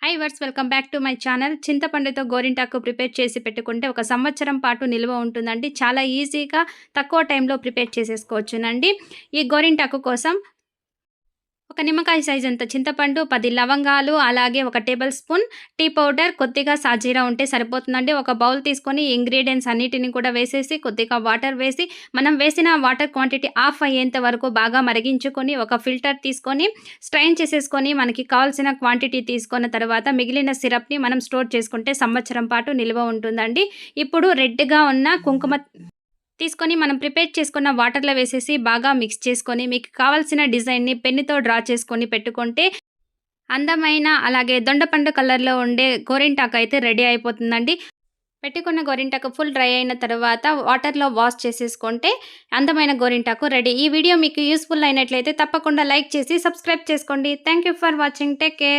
Hi viewers welcome back to my channel. చింతపండుతో గోరింటాకు prepare చేసి పెట్టుకుంటే ఒక సంవత్సరం పాటు నిల్వ ఉంటుందండి. చాలా ఈజీగా తక్కువ టైంలో ప్రిపేర్ చేసేసుకోవచ్చునండి. ఈ గోరింటాకు కోసం ఒక నిమ్మకాయ సైజ్ అంత చింతపండు, 10 లవంగాలు, అలాగే ఒక టేబుల్ స్పూన్ టీ పౌడర్, కొద్దిగా సాజీరా ఉంటే సరిపోతుందండి. ఒక బౌల్ తీసుకొని ఇంగ్రీడియంట్స్ అన్నిటిని కూడా వేసేసి కొద్దిగా వాటర్ వేసి మనం వేసిన వాటర్ క్వాంటిటీ ఆఫ్ అయ్యేంత వరకు బాగా మరిగించుకొని ఒక ఫిల్టర్ తీసుకొని స్ట్రైన్ చేసేసుకొని మనకి కావాల్సిన క్వాంటిటీ తీసుకున్న తర్వాత మిగిలిన సిరప్ని మనం స్టోర్ చేసుకుంటే సంవత్సరం పాటు నిల్వ ఉంటుందండి. ఇప్పుడు రెడ్గా ఉన్న కుంకుమ తీసుకొని మనం ప్రిపేర్ చేసుకున్న వాటర్లో వేసేసి బాగా మిక్స్ చేసుకొని మీకు కావాల్సిన డిజైన్ని పెన్నుతో డ్రా చేసుకొని పెట్టుకుంటే అందమైన అలాగే దొండపండు కలర్లో ఉండే గోరింటాకు అయితే రెడీ అయిపోతుందండి. పెట్టుకున్న గోరింటాకు ఫుల్ డ్రై అయిన తర్వాత వాటర్లో వాష్ చేసేసుకుంటే అందమైన గోరింటాకు రెడీ. ఈ వీడియో మీకు యూస్ఫుల్ అయినట్లయితే తప్పకుండా లైక్ చేసి సబ్స్క్రైబ్ చేసుకోండి. Thank you for watching. Take care.